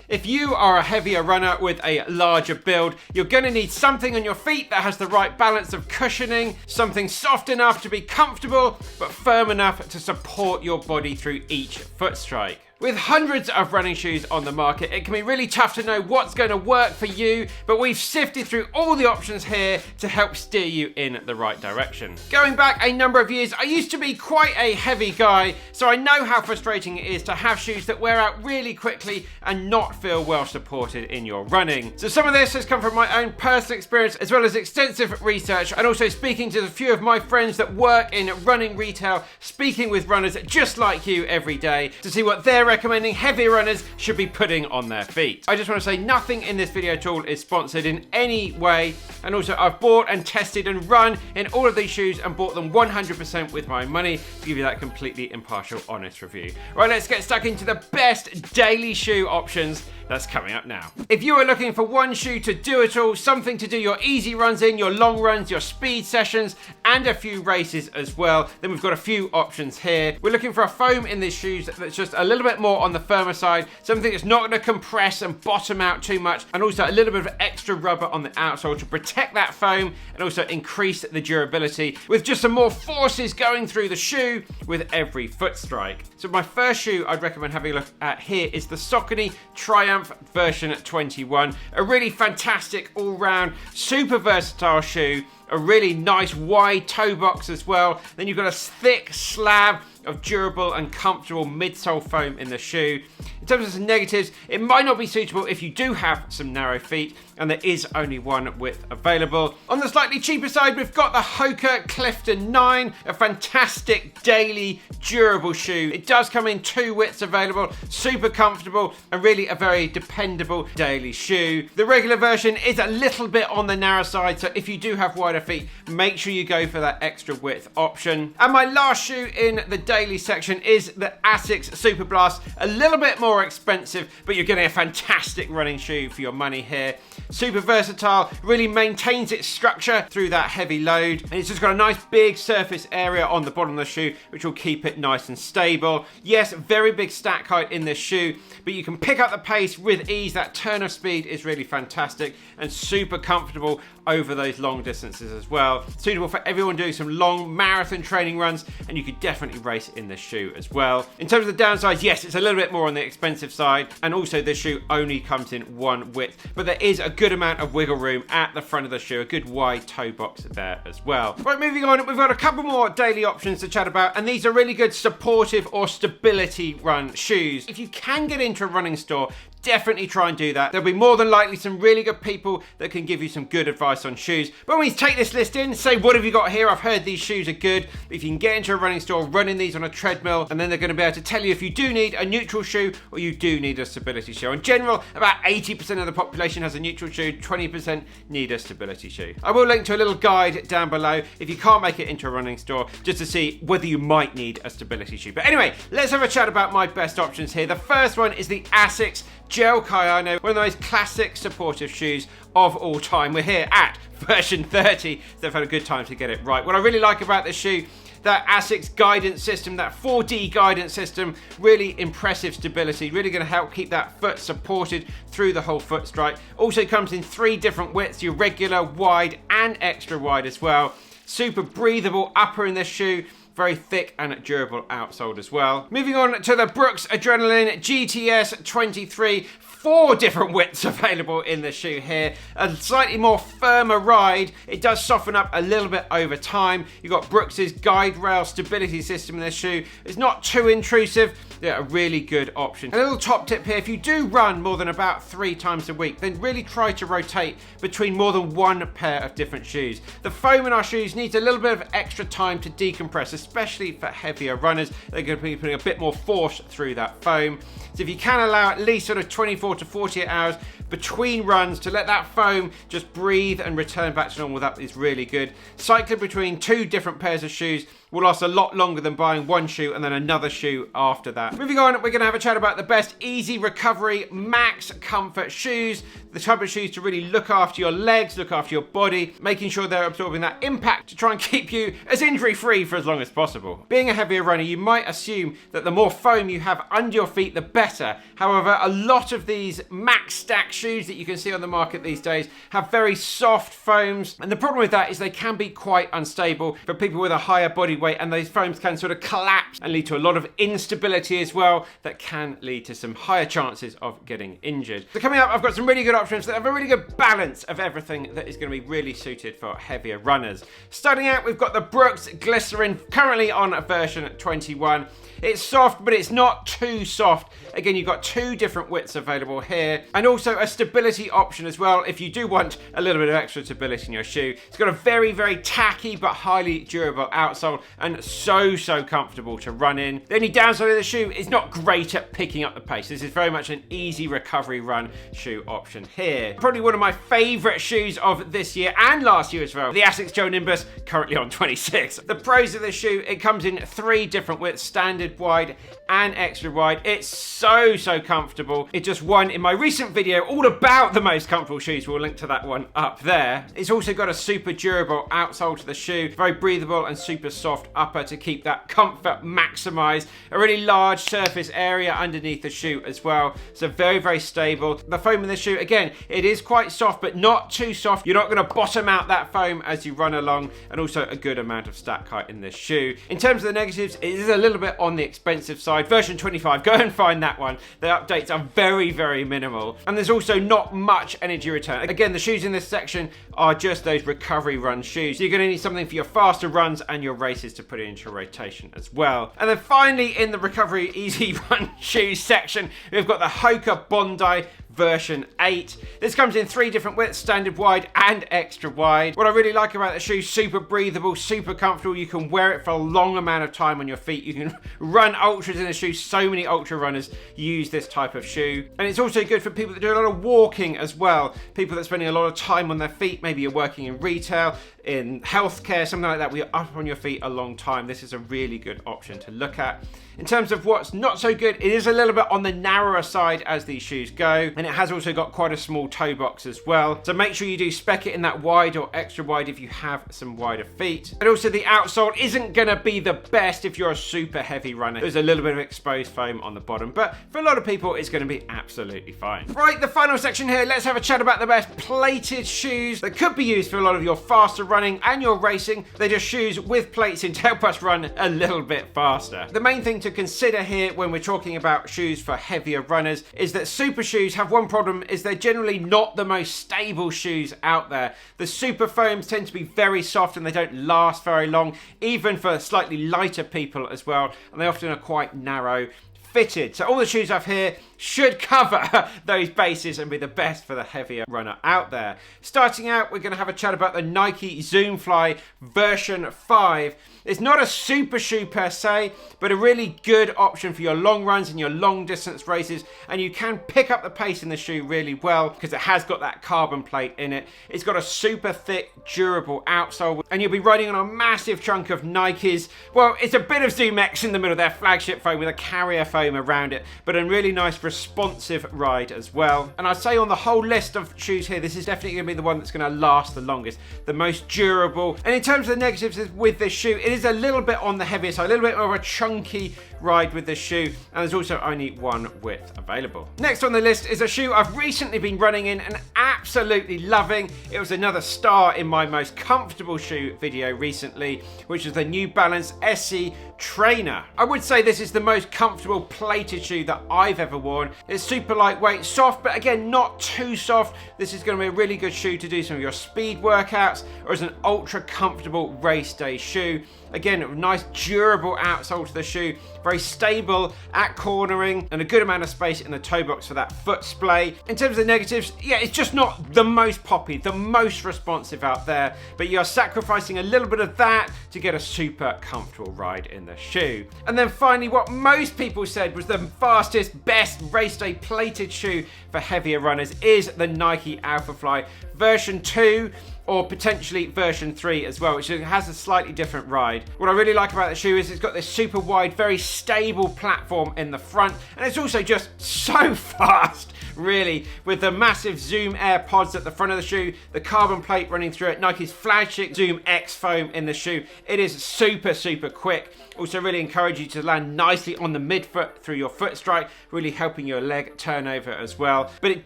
If you are a heavier runner with a larger build, you're going to need something on your feet that has the right balance of cushioning, something soft enough to be comfortable, but firm enough to support your body through each foot strike. With hundreds of running shoes on the market, it can be really tough to know what's going to work for you, but we've sifted through all the options here to help steer you in the right direction. Going back a number of years, I used to be quite a heavy guy, so I know how frustrating it is to have shoes that wear out really quickly and not feel well supported in your running. So some of this has come from my own personal experience, as well as extensive research, and also speaking to a few of my friends that work in running retail, speaking with runners just like you every day to see what they're recommending heavy runners should be putting on their feet. I just want to say nothing in this video at all is sponsored in any way, and also I've bought and tested and run in all of these shoes and bought them 100% with my money to give you that completely impartial, honest review. Right, let's get stuck into the best daily shoe options. That's coming up now. If you are looking for one shoe to do it all, something to do your easy runs in, your long runs, your speed sessions, and a few races as well, then we've got a few options here. We're looking for a foam in these shoes that's just a little bit more on the firmer side, something that's not going to compress and bottom out too much, and also a little bit of extra rubber on the outsole to protect that foam and also increase the durability, with just some more forces going through the shoe with every foot strike. So my first shoe I'd recommend having a look at here is the Saucony Triumph version 21. A really fantastic all-round, super versatile shoe. A really nice wide toe box as well. Then you've got a thick slab of durable and comfortable midsole foam in the shoe. In terms of some negatives, it might not be suitable if you do have some narrow feet, and there is only one width available. On the slightly cheaper side, we've got the Hoka Clifton 9, a fantastic daily durable shoe. It does come in 2 widths available, super comfortable, and really a very dependable daily shoe. The regular version is a little bit on the narrow side, so if you do have wider feet, make sure you go for that extra width option. And my last shoe in the daily section is the Asics Superblast. A little bit more expensive, but you're getting a fantastic running shoe for your money here. Super versatile, really maintains its structure through that heavy load, and it's just got a nice big surface area on the bottom of the shoe which will keep it nice and stable. Yes, very big stack height in this shoe, but you can pick up the pace with ease. That turn of speed is really fantastic and super comfortable over those long distances as well. Suitable for everyone doing some long marathon training runs, and you could definitely race in this shoe as well. In terms of the downsides, yes, it's a little bit more on the expensive side, and also this shoe only comes in 1 width, but there is a good amount of wiggle room at the front of the shoe, a good wide toe box there as well. Right, moving on, we've got a couple more daily options to chat about, and these are really good supportive or stability run shoes. If you can get into a running store, definitely try and do that. There'll be more than likely some really good people that can give you some good advice on shoes. But when we take this list in, say, what have you got here? I've heard these shoes are good. But if you can get into a running store, running these on a treadmill, and then they're going to be able to tell you if you do need a neutral shoe or you do need a stability shoe. In general, about 80% of the population has a neutral shoe, 20% need a stability shoe. I will link to a little guide down below if you can't make it into a running store, just to see whether you might need a stability shoe. But anyway, let's have a chat about my best options here. The first one is the Asics Gel Kayano, one of those classic supportive shoes of all time. We're here at version 30, so they've had a good time to get it right. What I really like about this shoe, that Asics guidance system, that 4D guidance system, really impressive stability, really going to help keep that foot supported through the whole foot strike. Also comes in 3 different widths, your regular, wide, and extra wide as well. Super breathable upper in this shoe. Very thick and durable outsole as well. Moving on to the Brooks Adrenaline GTS 23. 4 different widths available in the shoe here. A slightly more firmer ride. It does soften up a little bit over time. You've got Brooks's guide rail stability system in this shoe. It's not too intrusive. Yeah, a really good option. A little top tip here, if you do run more than about 3 times a week, then really try to rotate between more than 1 pair of different shoes. The foam in our shoes needs a little bit of extra time to decompress, especially for heavier runners. They're going to be putting a bit more force through that foam. So if you can allow at least sort of 24 to 48 hours between runs to let that foam just breathe and return back to normal, that is really good. Cycling between 2 different pairs of shoes will last a lot longer than buying one shoe and then another shoe after that. Moving on, we're going to have a chat about the best easy recovery, max comfort shoes, the type of shoes to really look after your legs, look after your body, making sure they're absorbing that impact to try and keep you as injury-free for as long as possible. Being a heavier runner, you might assume that the more foam you have under your feet, the better. However, a lot of these max stack shoes that you can see on the market these days have very soft foams, and the problem with that is they can be quite unstable for people with a higher body weight, and those foams can sort of collapse and lead to a lot of instability as well that can lead to some higher chances of getting injured. So coming up, I've got some really good options that have a really good balance of everything that is going to be really suited for heavier runners. Starting out, we've got the Brooks Glycerin, currently on version 21. It's soft, but it's not too soft. Again, you've got two different widths available here, and also a stability option as well if you do want a little bit of extra stability in your shoe. It's got a very, very tacky but highly durable outsole, and so comfortable to run in. The only downside of the shoe is not great at picking up the pace. This is very much an easy recovery run shoe option here. Probably one of my favorite shoes of this year and last year as well. The Asics Joe Nimbus, currently on 26. The pros of the shoe, it comes in 3 different widths, standard, wide and extra wide. It's so comfortable. It just won in my recent video all about the most comfortable shoes. We'll link to that one up there. It's also got a super durable outsole to the shoe, very breathable and super soft upper to keep that comfort maximized. A really large surface area underneath the shoe as well, so very stable. The foam in the shoe, again, it is quite soft but not too soft. You're not going to bottom out that foam as you run along, and also a good amount of stack height in this shoe. In terms of the negatives, it is a little bit on the expensive side. Version 25, go and find that one. The updates are very minimal, and there's also not much energy return. Again, the shoes in this section are just those recovery run shoes. So you're going to need something for your faster runs and your races to put it into rotation as well. And then finally, in the recovery easy run shoes section, we've got the Hoka Bondi version 8. This comes in 3 different widths, standard wide and extra wide. What I really like about the shoe, super breathable, super comfortable. You can wear it for a long amount of time on your feet. You can run ultras in the shoe. So many ultra runners use this type of shoe. And it's also good for people that do a lot of walking as well. People that are spending a lot of time on their feet. Maybe you're working in retail, in healthcare, something like that, where you're up on your feet a long time. This is a really good option to look at. In terms of what's not so good, it is a little bit on the narrower side as these shoes go, and it has also got quite a small toe box as well. So make sure you do spec it in that wide or extra wide if you have some wider feet. And also the outsole isn't gonna be the best if you're a super heavy runner. There's a little bit of exposed foam on the bottom, but for a lot of people, it's gonna be absolutely fine. Right, the final section here, let's have a chat about the best plated shoes that could be used for a lot of your faster running and your racing. They're just shoes with plates in to help us run a little bit faster. The main thing to consider here when we're talking about shoes for heavier runners is that super shoes have one problem, is they're generally not the most stable shoes out there. The super foams tend to be very soft and they don't last very long, even for slightly lighter people as well, and they often are quite narrow fitted. So all the shoes I've here should cover those bases and be the best for the heavier runner out there. Starting out, we're going to have a chat about the Nike Zoom Fly version 5. It's not a super shoe per se, but a really good option for your long runs and your long distance races, and you can pick up the pace in the shoe really well because it has got that carbon plate in it. It's got a super thick, durable outsole, and you'll be riding on a massive chunk of Nikes. Well, it's a bit of Zoom X in the middle of their flagship foam with a carrier foam around it, but a really nice responsive ride as well. And I'd say on the whole list of shoes here, this is definitely going to be the one that's going to last the longest, the most durable. And in terms of the negatives with this shoe, it is a little bit on the heavier side, a little bit more of a chunky ride with this shoe, and there's also only one width available. Next on the list is a shoe I've recently been running in and absolutely loving. It was another star in my most comfortable shoe video recently, which is the New Balance SC Trainer. I would say this is the most comfortable plated shoe that I've ever worn. It's super lightweight, soft, but again, not too soft. This is going to be a really good shoe to do some of your speed workouts or as an ultra comfortable race day shoe. Again, a nice durable outsole to the shoe, very stable at cornering, and a good amount of space in the toe box for that foot splay. In terms of the negatives, yeah, it's just not the most poppy, the most responsive out there, but you're sacrificing a little bit of that to get a super comfortable ride in the shoe. And then finally, what most people said was the fastest, best race day plated shoe for heavier runners is the Nike Alphafly version 2 or potentially version 3 as well, which has a slightly different ride. What I really like about the shoe is it's got this super wide, very stable platform in the front, and it's also just so fast, really, with the massive Zoom Air pods at the front of the shoe, the carbon plate running through it, Nike's flagship Zoom X foam in the shoe. It is super, super quick. Also really encourage you to land nicely on the midfoot through your foot strike, really helping your leg turnover as well. But it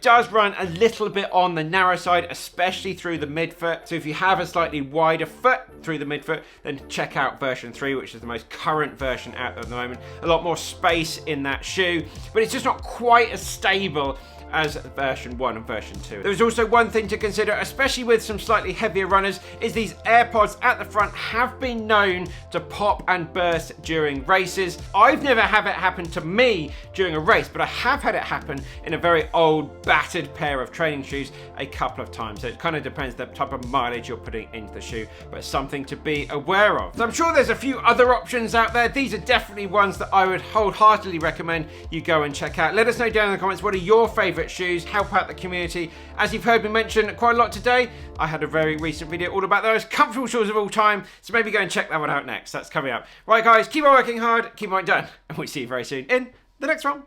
does run a little bit on the narrow side, especially through the midfoot. So if you have a slightly wider foot through the midfoot, then check out version 3, which is the most current version out at the moment. A lot more space in that shoe, but it's just not quite as stable as version 1 and version 2. There's also one thing to consider, especially with some slightly heavier runners, is these AirPods at the front have been known to pop and burst during races. I've never had it happen to me during a race, but I have had it happen in a very old, battered pair of training shoes a couple of times. So it kind of depends the type of mileage you're putting into the shoe, but it's something to be aware of. So I'm sure there's a few other options out there. These are definitely ones that I would wholeheartedly recommend you go and check out. Let us know down in the comments, what are your favorite shoes? Help out the community. As you've heard me mention quite a lot today, I had a very recent video all about the most comfortable shoes of all time, so maybe go and check that one out next. That's coming up. Right guys, keep on working hard, keep on done, and we'll see you very soon in the next one.